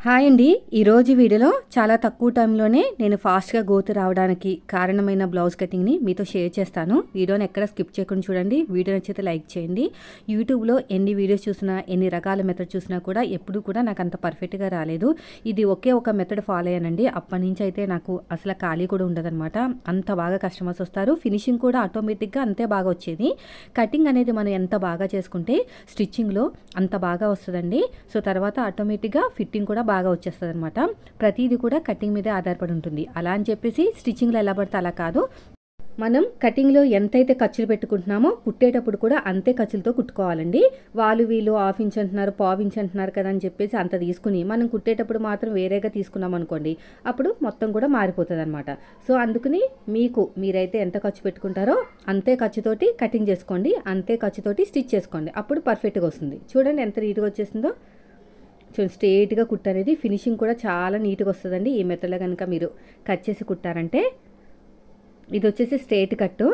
Hi అండి. ఈరోజు వీడియోలో చాలా తక్కువ టైంలోనే నేను ఫాస్ట్గా గ్రోత్ రావడానికి కారణమైన బ్లౌజ్ కటింగ్ని మీతో షేర్ చేస్తాను. వీడియోని ఎక్కడ స్కిప్ చేయకుండా చూడండి. వీడియో నచ్చితే లైక్ చేయండి. యూట్యూబ్లో ఎన్ని వీడియోస్ చూసినా, ఎన్ని రకాల మెథడ్ చూసినా కూడా ఎప్పుడు కూడా నాకు అంత పర్ఫెక్ట్గా రాలేదు. ఇది ఒకే ఒక మెథడ్ ఫాలో అయ్యానండి. అప్పటి నుంచి అయితే నాకు అసలు ఖాళీ కూడా ఉండదన్నమాట. అంత బాగా కస్టమర్స్ వస్తారు. ఫినిషింగ్ కూడా ఆటోమేటిక్గా అంతే బాగా వచ్చేది. కటింగ్ అనేది మనం ఎంత బాగా చేసుకుంటే స్టిచ్చింగ్లో అంత బాగా వస్తుందండి. సో తర్వాత ఆటోమేటిక్గా ఫిట్టింగ్ కూడా బాగా వచ్చేస్తుంది అనమాట. ప్రతిదీ కూడా కటింగ్ మీదే ఆధారపడి ఉంటుంది. అలా అని చెప్పేసి స్టిచ్చింగ్లో ఎలా పడితే అలా కాదు. మనం కటింగ్లో ఎంతైతే ఖర్చులు పెట్టుకుంటున్నామో కుట్టేటప్పుడు కూడా అంతే ఖర్చులతో కుట్టుకోవాలండి. వీళ్ళు హాఫ్ ఇంచ్ అంటున్నారు, పావు ఇంచ్ అంటున్నారు కదా అని చెప్పేసి అంత తీసుకుని మనం కుట్టేటప్పుడు మాత్రం వేరేగా తీసుకున్నాం అనుకోండి, అప్పుడు మొత్తం కూడా మారిపోతుంది అనమాట. సో అందుకని మీరైతే ఎంత ఖర్చు పెట్టుకుంటారో అంతే ఖర్చుతోటి కటింగ్ చేసుకోండి, అంతే ఖర్చుతోటి స్టిచ్ చేసుకోండి. అప్పుడు పర్ఫెక్ట్గా వస్తుంది. చూడండి ఎంత నీట్గా వచ్చేసిందో. చూడండి స్ట్రేట్గా కుట్టు అనేది ఫినిషింగ్ కూడా చాలా నీట్గా వస్తుందండి. ఈ మెథడ్లో కనుక మీరు కట్ చేసి కుట్టారంటే. ఇది వచ్చేసి స్ట్రేట్ కట్టు.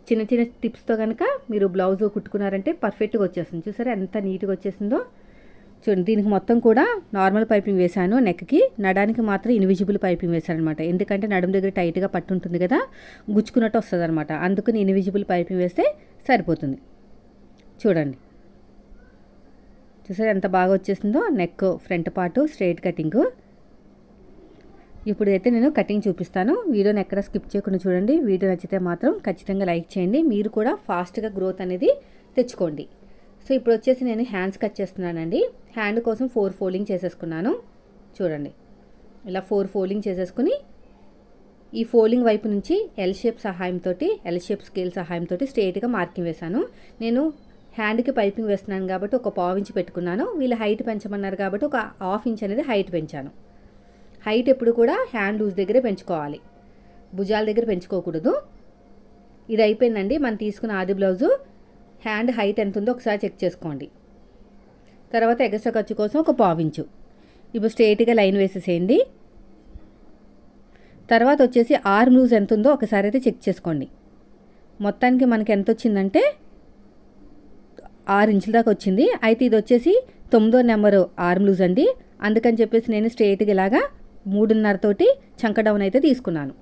చిన్న చిన్న టిప్స్తో కనుక మీరు బ్లౌజ్ కుట్టుకున్నారంటే పర్ఫెక్ట్గా వచ్చేస్తుంది. చూసారా ఎంత నీట్గా వచ్చేసిందో. చూడండి దీనికి మొత్తం కూడా నార్మల్ పైపింగ్ వేశాను. నెక్కి నడానికి మాత్రం ఇన్విజిబుల్ పైపింగ్ వేశాను అనమాట. ఎందుకంటే నడుము దగ్గర టైట్గా పట్టు ఉంటుంది కదా, గుచ్చుకున్నట్టు వస్తుంది అనమాట. అందుకని ఇన్విజిబుల్ పైపింగ్ వేస్తే సరిపోతుంది. చూడండి చూసారా ఎంత బాగా వచ్చేసిందో. Neck front part straight cutting. ఇప్పుడు అయితే నేను కటింగ్ చూపిస్తాను. వీడియోని ఎక్కడ స్కిప్ చేయకుండా చూడండి. వీడియో నచ్చితే మాత్రం ఖచ్చితంగా లైక్ చేయండి. మీరు కూడా ఫాస్ట్గా గ్రోత్ అనేది తెచ్చుకోండి. సో ఇప్పుడు వచ్చేసి నేను హ్యాండ్స్ కట్ చేస్తున్నానండి. హ్యాండ్ కోసం 4 ఫోల్డింగ్ చేసేసుకున్నాను. చూడండి ఇలా 4 ఫోల్డింగ్ చేసేసుకుని ఈ ఫోల్డింగ్ వైపు నుంచి ఎల్ షేప్ స్కేల్ సహాయంతో స్ట్రైట్గా మార్కింగ్ వేశాను. నేను హ్యాండ్కి పైపింగ్ వేస్తున్నాను కాబట్టి ఒక పావు ఇంచ్ పెట్టుకున్నాను. వీళ్ళు హైట్ పెంచమన్నారు కాబట్టి ఒక హాఫ్ ఇంచ్ అనేది హైట్ పెంచాను. హైట్ ఎప్పుడు కూడా హ్యాండ్ లూజ్ దగ్గరే పెంచుకోవాలి, భుజాల దగ్గర పెంచుకోకూడదు. ఇది అయిపోయిందండి. మనం తీసుకున్న ఆది బ్లౌజు హ్యాండ్ హైట్ ఎంత ఉందో ఒకసారి చెక్ చేసుకోండి. తర్వాత ఎగస్ట్రా ఖర్చు కోసం ఒక పావు ఇంచు. ఇప్పుడు స్ట్రైట్గా లైన్ వేసేసేయండి. తర్వాత వచ్చేసి ఆర్మ్ లూజ్ ఎంత ఉందో ఒకసారి అయితే చెక్ చేసుకోండి. మొత్తానికి మనకి ఎంత వచ్చిందంటే 6 ఇంచుల దాకా వచ్చింది. అయితే ఇది వచ్చేసి 9వ నెంబరు ఆర్మ్ లూజ్ అండి. అందుకని చెప్పేసి నేను స్ట్రైట్గా ఇలాగా 3.5 తోటి చంక డౌన్ అయితే తీసుకున్నాను.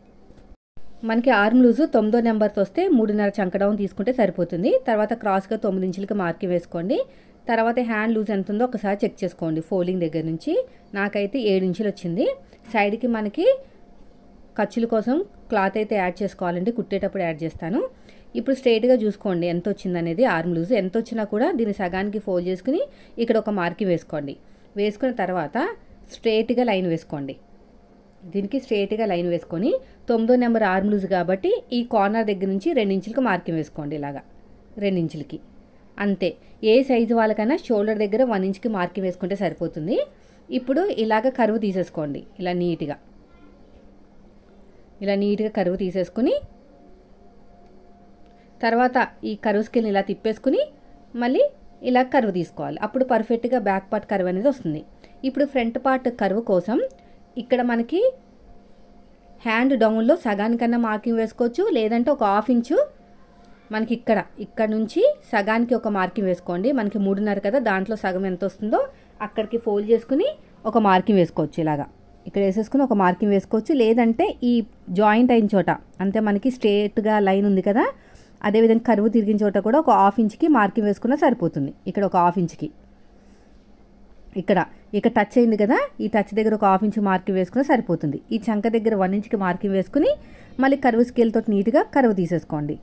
మనకి ఆర్మ్ లూజు 9వ నెంబర్తో వస్తే 3.5 చంక డౌన్ తీసుకుంటే సరిపోతుంది. తర్వాత క్రాస్గా 9 ఇంచులకి మార్కింగ్ వేసుకోండి. తర్వాత హ్యాండ్ లూజ్ ఎంత ఉందో ఒకసారి చెక్ చేసుకోండి. ఫోల్డింగ్ దగ్గర నుంచి నాకైతే 7 ఇంచులు వచ్చింది. సైడ్కి మనకి ఖర్చుల కోసం క్లాత్ అయితే యాడ్ చేసుకోవాలండి. కుట్టేటప్పుడు యాడ్ చేస్తాను. ఇప్పుడు స్ట్రైట్గా చూసుకోండి ఎంత వచ్చిందనేది. ఆర్మ్ లూజ్ ఎంత వచ్చినా కూడా దీన్ని సగానికి ఫోల్డ్ చేసుకుని ఇక్కడ ఒక మార్కింగ్ వేసుకోండి. వేసుకున్న తర్వాత స్ట్రైట్గా లైన్ వేసుకోండి. దీనికి స్ట్రైట్గా లైన్ వేసుకొని 9వ నెంబర్ ఆర్మ్ లూజ్ కాబట్టి ఈ కార్నర్ దగ్గర నుంచి 2 ఇంచులకి మార్కింగ్ వేసుకోండి. ఇలాగా 2 ఇంచులకి అంతే. ఏ సైజు వాళ్ళకైనా షోల్డర్ దగ్గర 1 ఇంచ్కి మార్కింగ్ వేసుకుంటే సరిపోతుంది. ఇప్పుడు ఇలాగ కర్వ్ తీసేసుకోండి. ఇలా నీట్గా కర్వ్ తీసేసుకుని తర్వాత ఈ కర్వ్ స్కేల్ని ఇలా తిప్పేసుకుని మళ్ళీ ఇలా కర్వ్ తీసుకోవాలి. అప్పుడు పర్ఫెక్ట్గా బ్యాక్ పార్ట్ కర్వ్ అనేది వస్తుంది. ఇప్పుడు ఫ్రంట్ పార్ట్ కర్వ్ కోసం ఇక్కడ మనకి హ్యాండ్ డౌన్లో సగానికన్నా మార్కింగ్ వేసుకోవచ్చు, లేదంటే ఒక హాఫ్ ఇంచు మనకి ఇక్కడ నుంచి సగానికి ఒక మార్కింగ్ వేసుకోండి. మనకి 3.5 కదా, దాంట్లో సగం ఎంత వస్తుందో అక్కడికి ఫోల్డ్ చేసుకుని ఒక మార్కింగ్ వేసుకోవచ్చు. ఇలాగా ఇక్కడ వేసేసుకుని ఒక మార్కింగ్ వేసుకోవచ్చు. లేదంటే ఈ జాయింట్ అయిన చోట అంటే మనకి స్ట్రేట్గా లైన్ ఉంది కదా, అదేవిధంగా కరువు తిరిగిన చోట కూడా ఒక హాఫ్ ఇంచ్కి మార్కింగ్ వేసుకున్నా సరిపోతుంది. ఇక్కడ ఒక హాఫ్ ఇంచ్కి ఇక్కడ టచ్ అయింది కదా, ఈ టచ్ దగ్గర ఒక హాఫ్ ఇంచ్ మార్కింగ్ వేసుకున్నా సరిపోతుంది. ఈ చంక దగ్గర 1 ఇంచ్కి మార్కింగ్ వేసుకుని మళ్ళీ కరువు స్కేల్ తోటి నీట్గా కరువు తీసేసుకోండి.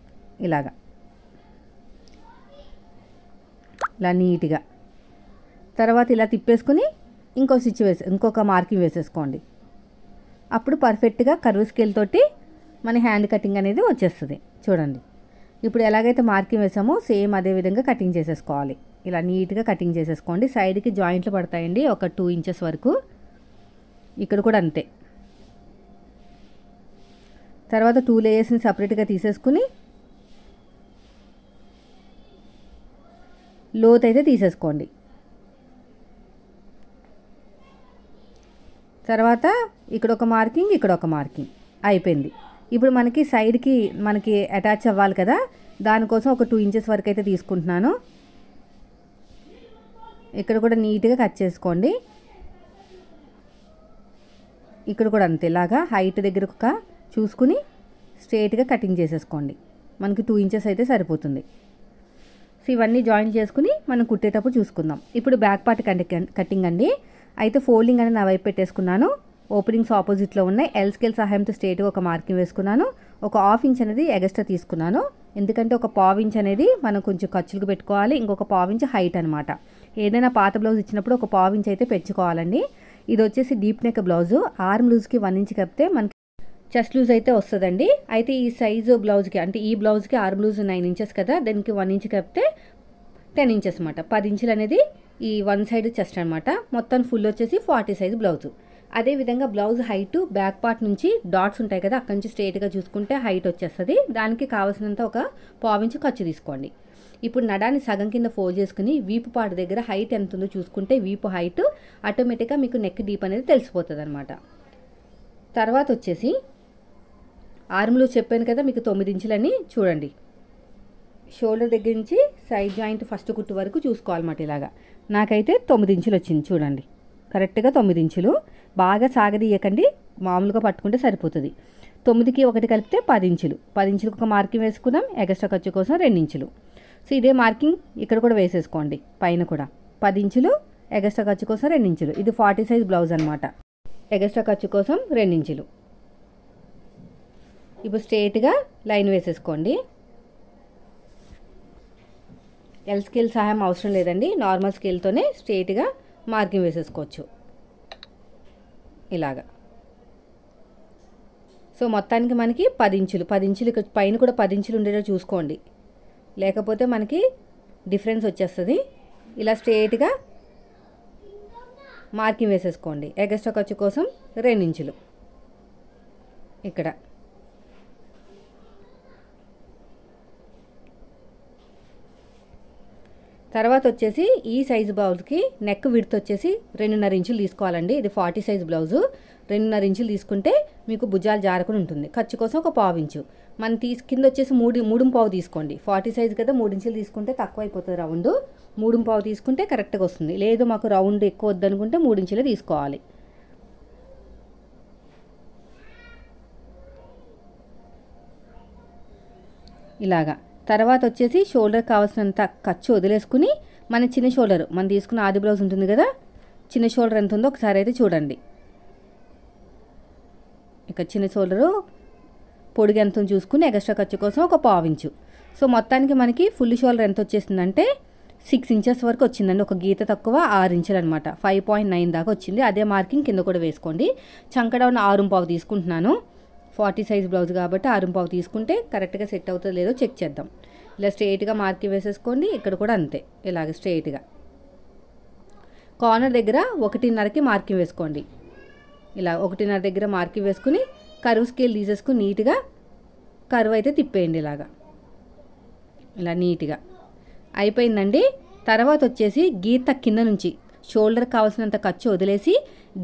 ఇలా నీట్గా తర్వాత ఇలా తిప్పేసుకుని ఇంకొక మార్కింగ్ వేసేసుకోండి. అప్పుడు పర్ఫెక్ట్గా కరువు స్కేల్ తోటి మన హ్యాండ్ కటింగ్ అనేది వచ్చేస్తుంది. చూడండి ఇప్పుడు ఎలాగైతే మార్కింగ్ వేసామో సేమ్ అదే విధంగా కటింగ్ చేసేసుకోవాలి. ఇలా నీట్గా కటింగ్ చేసేసుకోండి. సైడ్కి జాయింట్లు పడతాయండి ఒక 2 ఇంచెస్ వరకు. ఇక్కడ కూడా అంతే. తర్వాత 2 లేయర్స్ని సపరేట్గా తీసేసుకుని లోత్ అయితే తీసేసుకోండి. తర్వాత ఇక్కడ ఒక మార్కింగ్ అయిపోయింది. ఇప్పుడు మనకి సైడ్కి అటాచ్ అవ్వాలి కదా, దానికోసం ఒక 2 ఇంచెస్ వరకు అయితే తీసుకుంటున్నాను. ఇక్కడ కూడా నీట్గా కట్ చేసుకోండి. ఇక్కడ కూడా అంతే, ఇలాగా హైట్ దగ్గర ఒక చూసుకుని స్ట్రైట్గా కటింగ్ చేసేసుకోండి. మనకి 2 ఇంచెస్ అయితే సరిపోతుంది. సో ఇవన్నీ జాయిన్ చేసుకుని మనం కుట్టేటప్పుడు చూసుకుందాం. ఇప్పుడు బ్యాక్ పార్ట్ కటింగ్ అండి. అయితే ఫోల్డింగ్ అనేది నా వైపు పెట్టేసుకున్నాను. ఓపెనింగ్స్ ఆపోజిట్లో ఉన్నాయి. ఎల్ స్కేల్ సహాయంతో స్ట్రైట్గా ఒక మార్కింగ్ వేసుకున్నాను. ఒక 1/2 ఇంచ్ అనేది ఎగస్ట్రా తీసుకున్నాను. ఎందుకంటే ఒక 1/4 ఇంచ్ అనేది మనం కొంచెం ఖర్చులకు పెట్టుకోవాలి. ఇంకొక 1/4 ఇంచ్ హైట్ అనమాట. ఏదైనా పాత బ్లౌజ్ ఇచ్చినప్పుడు ఒక 1/4 ఇంచ్ అయితే పెంచుకోవాలండి. ఇది వచ్చేసి డీప్ నెక్ బ్లౌజు. ఆర్మ్ లూజ్కి 1 ఇంచ్ కప్పితే మనకి చెస్ట్ లూజ్ అయితే వస్తుందండి. అయితే ఈ సైజు బ్లౌజ్కి అంటే ఈ బ్లౌజ్కి ఆర్మ్ లూజ్ 9 ఇంచెస్ కదా, దానికి 1 ఇంచ్ కప్పితే 10 ఇంచెస్ అనమాట. 10 ఇంచులు అనేది ఈ 1 సైడ్ చెస్ట్ అనమాట. మొత్తం ఫుల్ వచ్చేసి 40 సైజు బ్లౌజు. అదేవిధంగా బ్లౌజ్ హైట్ బ్యాక్ పార్ట్ నుంచి డాట్స్ ఉంటాయి కదా, అక్కడి నుంచి స్ట్రైట్గా చూసుకుంటే హైట్ వచ్చేస్తుంది. దానికి కావాల్సినంత ఒక 1/4 ఇంచ్ ఖర్చు తీసుకోండి. ఇప్పుడు నడాన్ని సగం కింద ఫోల్డ్ చేసుకుని వీపు పార్ట్ దగ్గర హైట్ ఎంత ఉందో చూసుకుంటే వీపు హైట్ ఆటోమేటిక్గా మీకు నెక్ డీప్ అనేది తెలిసిపోతుంది అనమాట. తర్వాత వచ్చేసి ఆర్మ్ లూజ్ చెప్పాను కదా మీకు 9 ఇంచులని చూడండి. షోల్డర్ దగ్గర నుంచి సైడ్ జాయింట్ ఫస్ట్ కుట్టు వరకు చూసుకోవాలన్నమాట. ఇలాగా నాకైతే 9 ఇంచులు వచ్చింది చూడండి, కరెక్ట్గా 9 ఇంచులు. బాగా సాగదీయకండి, మామూలుగా పట్టుకుంటే సరిపోతుంది. 9కి 1 కలిపితే 10 ఇంచులు. 10 ఇంచులకు ఒక మార్కింగ్ వేసుకున్నాం. ఎగస్ట్రా ఖర్చు కోసం 2 ఇంచులు. సో ఇదే మార్కింగ్ ఇక్కడ కూడా వేసేసుకోండి. పైన కూడా 10 ఇంచులు, ఎగస్ట్రా ఖర్చు కోసం 2 ఇంచులు. ఇది 40 సైజ్ బ్లౌజ్ అనమాట. ఎగస్ట్రా ఖర్చు కోసం 2 ఇంచులు. ఇప్పుడు స్ట్రైట్గా లైన్ వేసేసుకోండి. ఎల్ స్కేల్ సహాయం అవసరం లేదండి, నార్మల్ స్కేల్తోనే స్ట్రైట్గా మార్కింగ్ వేసేసుకోవచ్చు ఇలాగా. సో మొత్తానికి మనకి 10 ఇంచులు. 10 ఇంచులు ఇక్కడ పైన కూడా 10 ఇంచులు ఉండేటో చూసుకోండి, లేకపోతే మనకి డిఫరెన్స్ వచ్చేస్తుంది. ఇలా స్ట్రైట్గా మార్కింగ్ వేసేసుకోండి. ఎగస్ట్రా ఖర్చు కోసం 2 ఇంచులు ఇక్కడ. తర్వాత వచ్చేసి ఈ సైజు బ్లౌజ్కి నెక్ విడ్త్ వచ్చేసి 2.5 ఇంచులు తీసుకోవాలండి. ఇది 40 సైజ్ బ్లౌజు. 2.5 ఇంచులు తీసుకుంటే మీకు భుజాలు జారకుండా ఉంటుంది. ఖర్చు కోసం ఒక 1/4 ఇంచు. మనం కింద వచ్చేసి 3.5 తీసుకోండి. 40 సైజ్ కదా, 3 ఇంచులు తీసుకుంటే తక్కువ అయిపోతుంది రౌండ్. 3.5 తీసుకుంటే కరెక్ట్గా వస్తుంది. లేదు మాకు రౌండ్ ఎక్కువ వద్దనుకుంటే 3 ఇంచులే తీసుకోవాలి. ఇలాగా. తర్వాత వచ్చేసి షోల్డర్ కావాల్సినంత ఖర్చు వదిలేసుకుని మన చిన్న షోల్డర్, మనం తీసుకున్న ఆది బ్లౌజ్ ఉంటుంది కదా, చిన్న షోల్డర్ ఎంత ఉందో ఒకసారి అయితే చూడండి. ఇక చిన్న షోల్డరు పొడిగి ఎంత చూసుకుని ఎక్స్ట్రా ఖర్చు కోసం ఒక 1/4 ఇంచు. సో మొత్తానికి మనకి ఫుల్ షోల్డర్ ఎంత వచ్చేసిందంటే 6 ఇంచెస్ వరకు వచ్చిందండి. ఒక గీత తక్కువ 6 ఇంచులు అనమాట. 5.9 దాకా వచ్చింది. అదే మార్కింగ్ కింద కూడా వేసుకోండి. చంకడౌన్ 6.5 తీసుకుంటున్నాను. 40 సైజ్ బ్లౌజ్ కాబట్టి 6.5 తీసుకుంటే కరెక్ట్గా సెట్ అవుతుందో లేదో చెక్ చేద్దాం. ఇలా స్ట్రైట్గా మార్కింగ్ వేసేసుకోండి. ఇక్కడ కూడా అంతే, ఇలాగ స్ట్రైట్గా కార్నర్ దగ్గర 1.5కి మార్కింగ్ వేసుకోండి. ఇలా 1.5 దగ్గర మార్కింగ్ వేసుకుని కర్వ్ స్కేల్ తీసేసుకుని నీట్గా కర్వ్ అయితే తిప్పేయండి. ఇలాగా ఇలా నీట్గా అయిపోయిందండి. తర్వాత వచ్చేసి గీత కింద నుంచి షోల్డర్ కావాల్సినంత ఖర్చు వదిలేసి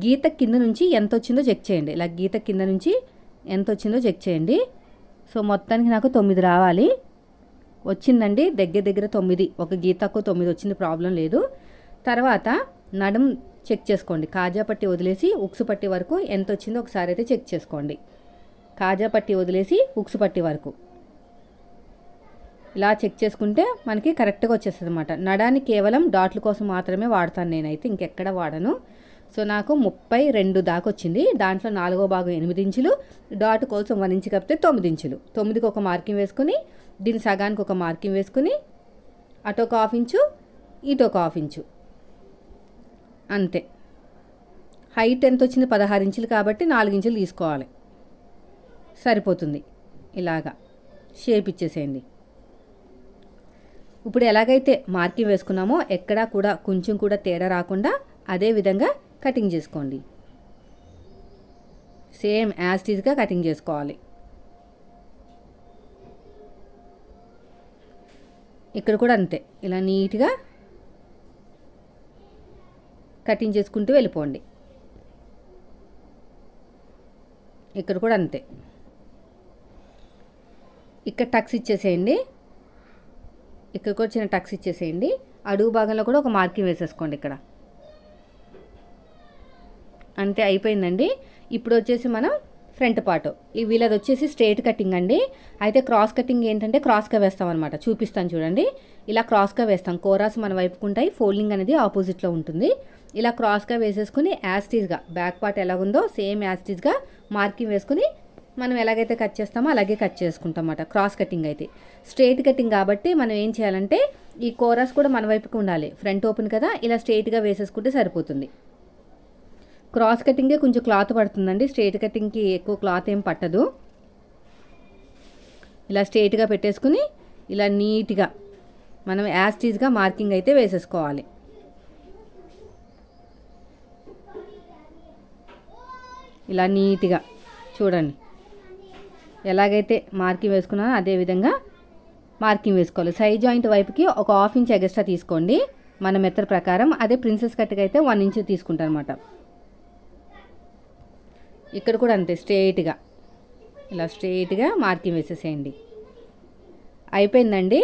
గీత కింద నుంచి ఎంత వచ్చిందో చెక్ చేయండి. ఇలా గీత కింద నుంచి ఎంత వచ్చిందో చెక్ చేయండి. సో మొత్తానికి నాకు 9 రావాలి. వచ్చిందండి, దగ్గర 9. ఒక గీత తక్కువ 9 వచ్చింది, ప్రాబ్లం లేదు. తర్వాత నడుం చెక్ చేసుకోండి. కాజా పట్టి వదిలేసి ఉక్సు పట్టి వరకు ఎంత వచ్చిందో ఒకసారి అయితే చెక్ చేసుకోండి. కాజా పట్టి వదిలేసి ఉక్సు పట్టి వరకు ఇలా చెక్ చేసుకుంటే మనకి కరెక్ట్గా వచ్చేస్తుంది అనమాట. నడాన్ని కేవలం డాట్ల కోసం మాత్రమే వాడతాను నేనైతే, ఇంకెక్కడ వాడను. సో నాకు 32 దాకా వచ్చింది. దాంట్లో 4వ భాగం 8 ఇంచులు, డాట్ కోసం 1 ఇంచు కప్పితే 9 ఇంచులు. 9కి ఒక మార్కింగ్ వేసుకుని దీని సగానికి ఒక మార్కింగ్ వేసుకుని అటు ఒక 1/2 ఇంచు, ఇటు ఒక 1/2 ఇంచు అంతే. హైట్ ఎంత వచ్చింది? 16 ఇంచులు కాబట్టి 4 ఇంచులు తీసుకోవాలి, సరిపోతుంది. ఇలాగా షేప్ ఇచ్చేసేయండి. ఇప్పుడు ఎలాగైతే మార్కింగ్ వేసుకున్నామో ఎక్కడా కూడా కొంచెం కూడా తేడా రాకుండా అదే విధంగా కటింగ్ చేసుకోండి. సేమ్ యాజ్ టీజ్గా కటింగ్ చేసుకోవాలి. ఇక్కడ కూడా అంతే, ఇలా నీట్గా కటింగ్ చేసుకుంటూ వెళ్ళిపోండి. ఇక్కడ కూడా అంతే. ఇక్కడ టక్స్ ఇచ్చేసేయండి. ఇక్కడ కూడా చిన్న టక్స్ ఇచ్చేసేయండి. అడుగు భాగంలో కూడా ఒక మార్కింగ్ వేసేసుకోండి ఇక్కడ. అంతే, అయిపోయిందండి. ఇప్పుడు వచ్చేసి మనం ఫ్రంట్ పార్ట్ వీళ్ళది వచ్చేసి స్ట్రైట్ కటింగ్ అండి. అయితే క్రాస్ కటింగ్ ఏంటంటే క్రాస్గా వేస్తాం అనమాట. చూపిస్తాను చూడండి. ఇలా క్రాస్గా వేస్తాం. కోరాస్ మన వైపుకుంటాయి, ఫోల్డింగ్ అనేది ఆపోజిట్లో ఉంటుంది. ఇలా క్రాస్గా వేసేసుకుని యాస్టీజ్గా బ్యాక్ పార్ట్ ఎలాగుందో సేమ్ యాస్టీజ్గా మార్కింగ్ వేసుకుని మనం ఎలాగైతే కట్ చేస్తామో అలాగే కట్ చేసుకుంటాం అన్నమాట. క్రాస్ కటింగ్ అయితే స్ట్రైట్ కటింగ్ కాబట్టి మనం ఏం చేయాలంటే ఈ కోరాస్ కూడా మన వైపుకి ఉండాలి. ఫ్రంట్ ఓపెన్ కదా, ఇలా స్ట్రైట్గా వేసేసుకుంటే సరిపోతుంది. క్రాస్ కటింగే కొంచెం క్లాత్ పడుతుందండి, స్ట్రైట్ కటింగ్కి ఎక్కువ క్లాత్ ఏం పట్టదు. ఇలా స్ట్రైట్గా పెట్టేసుకుని ఇలా నీట్గా మనం యాస్టీజ్గా మార్కింగ్ అయితే వేసేసుకోవాలి. ఇలా నీట్గా చూడండి, ఎలాగైతే మార్కింగ్ వేసుకున్నానో అదే విధంగా మార్కింగ్ వేసుకోవాలి. సైడ్ జాయింట్ వైపుకి ఒక 1/2 ఇంచ్ ఎక్స్ట్రా తీసుకోండి మన మెథడ్ ప్రకారం. అదే ప్రిన్సెస్ కట్కి అయితే 1 ఇంచ్ తీసుకుంటాను అనమాట. ఇక్కడ కూడా అంతే, స్ట్రైట్గా ఇలా స్ట్రైట్గా మార్కింగ్ వేసేసేయండి. అయిపోయిందండి.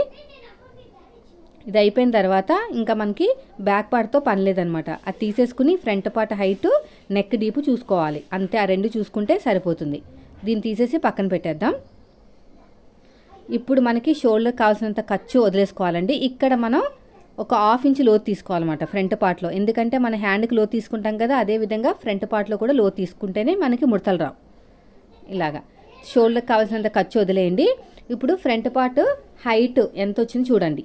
ఇది అయిపోయిన తర్వాత ఇంకా మనకి బ్యాక్ పార్ట్తో పని లేదనమాట. అది తీసేసుకుని front part height, neck deep చూసుకోవాలి. అంతే, ఆ రెండు చూసుకుంటే సరిపోతుంది. దీన్ని తీసేసి పక్కన పెట్టేద్దాం. ఇప్పుడు మనకి షోల్డర్ కావాల్సినంత ఖర్చు వదిలేసుకోవాలండి. ఇక్కడ మనం ఒక 1/2 ఇంచ్ లోతు తీసుకోవాలన్నమాట ఫ్రంట్ పార్ట్లో. ఎందుకంటే మన హ్యాండ్కి లోతు తీసుకుంటాం కదా, అదేవిధంగా ఫ్రంట్ పార్ట్లో కూడా లోతు తీసుకుంటేనే మనకి ముడతలు రావు. ఇలాగా షోల్డర్కి కావాల్సినంత ఖర్చు వదిలేయండి. ఇప్పుడు ఫ్రంట్ పార్ట్ హైట్ ఎంత వచ్చింది చూడండి.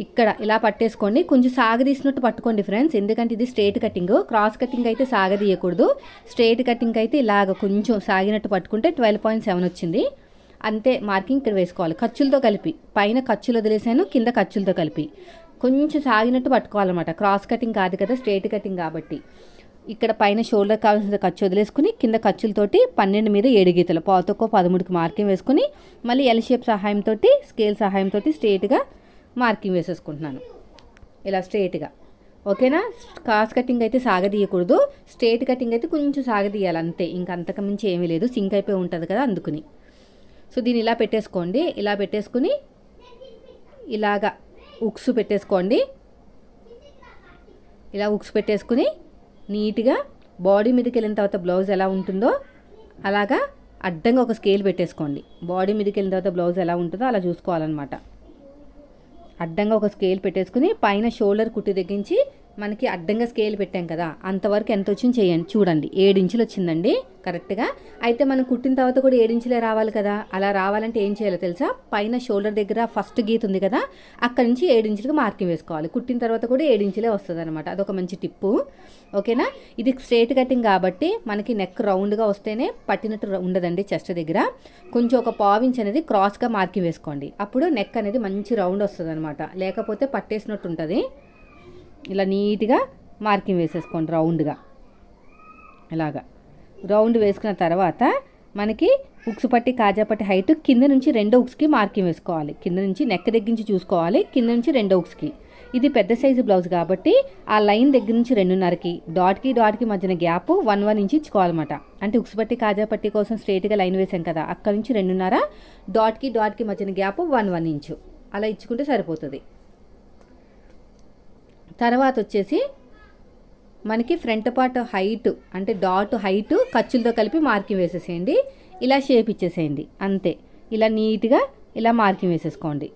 ఇక్కడ ఇలా పట్టేసుకోండి. కొంచెం సాగదీసినట్టు పట్టుకోండి ఫ్రెండ్స్, ఎందుకంటే ఇది స్ట్రైట్ కటింగ్. క్రాస్ కటింగ్ అయితే సాగదీయకూడదు. స్ట్రైట్ కటింగ్ అయితే ఇలాగ కొంచెం సాగినట్టు పట్టుకుంటే 12.7 వచ్చింది. అంతే మార్కింగ్ ఇక్కడ వేసుకోవాలి ఖర్చులతో కలిపి. పైన ఖర్చులు వదిలేసాను, కింద ఖర్చులతో కలిపి కొంచెం సాగినట్టు పట్టుకోవాలన్నమాట. క్రాస్ కటింగ్ కాదు కదా, స్ట్రైట్ కటింగ్ కాబట్టి. ఇక్కడ పైన షోల్డర్ కావాల్సిన ఖర్చు వదిలేసుకుని కింద ఖర్చులతోటి 12 మీద 7 గీతలు, పావుతొక్కో 13కి మార్కింగ్ వేసుకుని మళ్ళీ ఎల్ షేప్ సహాయంతో స్కేల్ సహాయంతో స్ట్రైట్గా మార్కింగ్ వేసేసుకుంటున్నాను. ఇలా స్ట్రైట్గా, ఓకేనా. క్రాస్ కటింగ్ అయితే సాగదీయకూడదు, స్ట్రైట్ కటింగ్ అయితే కొంచెం సాగదీయాలి అంతే. ఇంకా అంతకుమించి ఏమీ లేదు, సింక్ అయిపోయి ఉంటుంది కదా అందుకుని. సో దీన్ని ఇలా పెట్టేసుకోండి. ఇలా పెట్టేసుకుని ఇలాగా ఉక్స్ పెట్టేసుకోండి. ఇలా ఉక్స్ పెట్టేసుకుని నీట్గా బాడీ మీదకి వెళ్ళిన తర్వాత బ్లౌజ్ ఎలా ఉంటుందో అలాగా అడ్డంగా ఒక స్కేల్ పెట్టేసుకోండి. బాడీ మీదకి వెళ్ళిన తర్వాత బ్లౌజ్ ఎలా ఉంటుందో అలా చూసుకోవాలన్నమాట. అడ్డంగా ఒక స్కేల్ పెట్టేసుకుని పైన షోల్డర్ కుట్టి తగ్గించి మనకి అడ్డంగా స్కేల్ పెట్టాం కదా, అంతవరకు ఎంత వచ్చింది చేయండి. చూడండి 7 ఇంచులు వచ్చిందండి కరెక్ట్గా. అయితే మనం కుట్టిన తర్వాత కూడా 7 ఇంచులే రావాలి కదా. అలా రావాలంటే ఏం చేయాలో తెలుసా, పైన షోల్డర్ దగ్గర ఫస్ట్ గీత ఉంది కదా, అక్కడ నుంచి 7 ఇంచులకు మార్కింగ్ వేసుకోవాలి. కుట్టిన తర్వాత కూడా 7 ఇంచులే వస్తుంది అనమాట. అదొక మంచి టిప్పు, ఓకేనా. ఇది స్ట్రైట్ కటింగ్ కాబట్టి మనకి నెక్ రౌండ్గా వస్తేనే పట్టినట్టు ఉండదండి. చెస్ట్ దగ్గర కొంచెం ఒక 1/4 ఇంచ్ అనేది క్రాస్గా మార్కింగ్ వేసుకోండి. అప్పుడు నెక్ అనేది మంచి రౌండ్ వస్తుంది అనమాట, లేకపోతే పట్టేసినట్టు ఉంటుంది. ఇలా నీట్గా మార్కింగ్ వేసేసుకోండి రౌండ్గా. ఇలాగా రౌండ్ వేసుకున్న తర్వాత మనకి ఉక్స్ పట్టి కాజా పట్టి హైట్ కింద నుంచి 2 ఉక్స్కి మార్కింగ్ వేసుకోవాలి. కింద నుంచి నెక్ దగ్గరించి చూసుకోవాలి, కింద నుంచి 2 ఉక్స్కి. ఇది పెద్ద సైజు బ్లౌజ్ కాబట్టి ఆ లైన్ దగ్గర నుంచి 2.5కి డాట్కి మధ్యన గ్యాప్ 1 ఇంచ్ ఇచ్చుకోవాలన్నమాట. అంటే ఉక్స్ పట్టి కాజా పట్టి కోసం స్ట్రైట్గా లైన్ వేసాం కదా, అక్కడ నుంచి 2.5, డాట్కి మధ్యన గ్యాప్ 1 ఇంచు అలా ఇచ్చుకుంటే సరిపోతుంది. తర్వాత వచ్చేసి మనకి ఫ్రంట్ పార్ట్ హైట్ అంటే డాట్ హైట్ ఖర్చులతో కలిపి మార్కింగ్ వేసేసేయండి. ఇలా షేప్ ఇచ్చేసేయండి అంతే. ఇలా నీట్గా ఇలా మార్కింగ్ వేసేసుకోండి.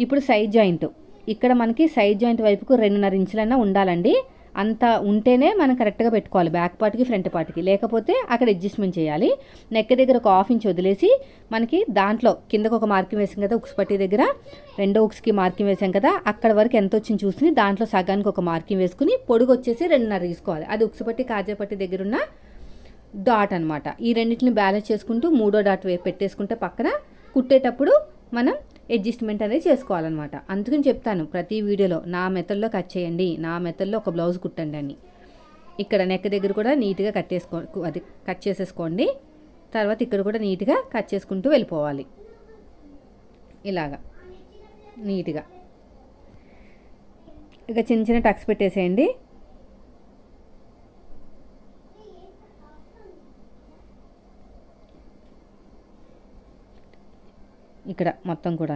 ఇప్పుడు సైడ్ జాయింట్, ఇక్కడ మనకి సైడ్ జాయింట్ వైపుకు 2.5 ఇంచులన్నా ఉండాలండి. అంత ఉంటేనే మనం కరెక్ట్గా పెట్టుకోవాలి బ్యాక్ పార్ట్కి ఫ్రంట్ పార్ట్కి, లేకపోతే అక్కడ అడ్జస్ట్మెంట్ చేయాలి. నెక్ దగ్గర ఒక 1/2 ఇంచ్ వదిలేసి మనకి దాంట్లో కిందకు ఒక మార్కింగ్ వేసాం కదా, ఉక్స్ పట్టి దగ్గర 2 ఉక్స్కి మార్కింగ్ వేసాం కదా, అక్కడ వరకు ఎంత వచ్చింది చూసుకుని దాంట్లో సగానికి ఒక మార్కింగ్ వేసుకుని పొడుగు వచ్చేసి 2.5 తీసుకోవాలి. అది ఉక్స్ పట్టి కాజా పట్టి దగ్గర ఉన్న డాట్ అనమాట. ఈ రెండింటిని బ్యాలెన్స్ చేసుకుంటూ 3వ డాట్ పెట్టేసుకుంటే పక్కన కుట్టేటప్పుడు మనం అడ్జస్ట్మెంట్ అనేది చేసుకోవాలన్నమాట. అందుకని చెప్తాను ప్రతి వీడియోలో నా మెథడ్లో కట్ చేయండి, నా మెథడ్లో ఒక బ్లౌజ్ కుట్టండి అని. ఇక్కడ నెక్ దగ్గర కూడా నీట్గా కట్ చేసేసుకోండి. తర్వాత ఇక్కడ కూడా నీట్గా కట్ చేసుకుంటూ వెళ్ళిపోవాలి. ఇలాగా నీట్గా ఇక చిన్న టక్స్ పెట్టేసేయండి. ఇక్కడ మొత్తం కూడా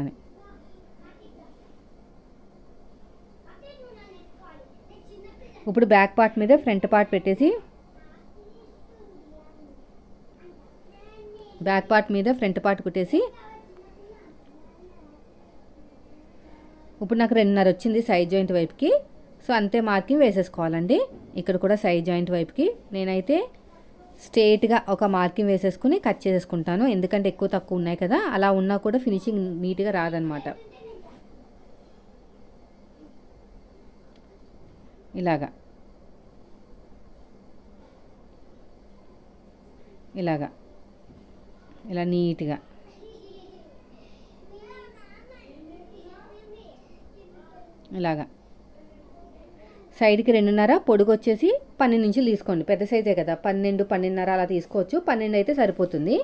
ఇప్పుడు బ్యాక్ పార్ట్ మీద ఫ్రంట్ పార్ట్ పెట్టేసి బ్యాక్ పార్ట్ మీద ఫ్రంట్ పార్ట్ కుట్టేసి ఇప్పుడు నాకు 2.5 వచ్చింది సైడ్ జాయింట్ వైపుకి. సో అంతే మార్కింగ్ వేసేసుకోవాలండి. ఇక్కడ కూడా సైడ్ జాయింట్ వైపుకి నేనైతే స్ట్రేట్గా ఒక మార్కింగ్ వేసేసుకుని కట్ చేసేసుకుంటాను. ఎందుకంటే ఎక్కువ తక్కువ ఉన్నాయి కదా, అలా ఉన్నా కూడా ఫినిషింగ్ నీట్గా రాదనమాట. ఇలాగా ఇలా నీట్గా ఇలాగా సైడ్కి 2.5, పొడుగు వచ్చేసి 12 ఇంచులు తీసుకోండి. పెద్ద సైజే కదా, 12, 12.5 అలా తీసుకోవచ్చు. 12 అయితే సరిపోతుంది.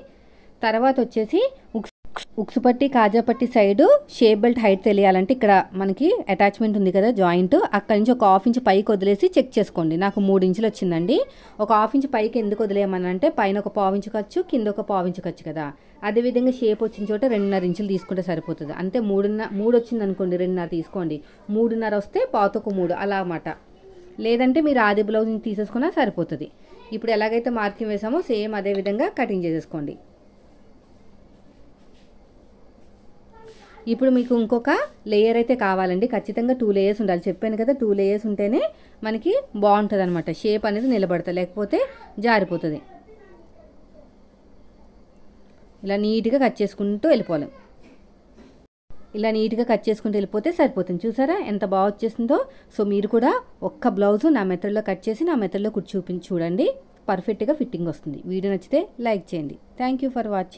తర్వాత వచ్చేసి ఉక్సు పట్టి కాజా పట్టి సైడు షేప్ బెల్ట్ హైట్ తెలియాలంటే ఇక్కడ మనకి అటాచ్మెంట్ ఉంది కదా జాయింట్, అక్కడి నుంచి ఒక 1/2 ఇంచ్ పైకి వదిలేసి చెక్ చేసుకోండి. నాకు 3 ఇంచులు వచ్చిందండి. ఒక 1/2 ఇంచ్ పైకి ఎందుకు వదిలేయమనంటే పైన ఒక 1/4 ఇంచు ఖర్చు, కింద ఒక 1/4 ఇంచు ఖర్చు కదా. అదేవిధంగా షేప్ వచ్చిన చోట 2.5 ఇంచులు తీసుకుంటే సరిపోతుంది. అంటే 3 వచ్చింది అనుకోండి, 2.5 తీసుకోండి. 3.5 వస్తే 1/4 అలా అన్నమాట. లేదంటే మీరు ఆది బ్లౌజ్ని తీసేసుకున్నా సరిపోతుంది. ఇప్పుడు ఎలాగైతే మార్కింగ్ వేసామో సేమ్ అదే విధంగా కటింగ్ చేసేసుకోండి. ఇప్పుడు మీకు ఇంకొక లేయర్ అయితే కావాలండి. ఖచ్చితంగా 2 లేయర్స్ ఉండాలి. చెప్పాను కదా, 2 లేయర్స్ ఉంటేనే మనకి బాగుంటుంది అనమాట. షేప్ అనేది నిలబడుతుంది, లేకపోతే జారిపోతుంది. ఇలా నీట్గా కట్ చేసుకుంటూ వెళ్ళిపోవాలి. ఇలా నీట్గా కట్ చేసుకుంటూ వెళ్ళిపోతే సరిపోతుంది. చూసారా ఎంత బాగా వచ్చేసిందో. సో మీరు కూడా ఒక్క బ్లౌజు నా మెథడ్లో కట్ చేసి నా మెథడ్లో కుట్టి చూడండి. పర్ఫెక్ట్గా ఫిట్టింగ్ వస్తుంది. వీడియో నచ్చితే లైక్ చేయండి. Thank you for watching.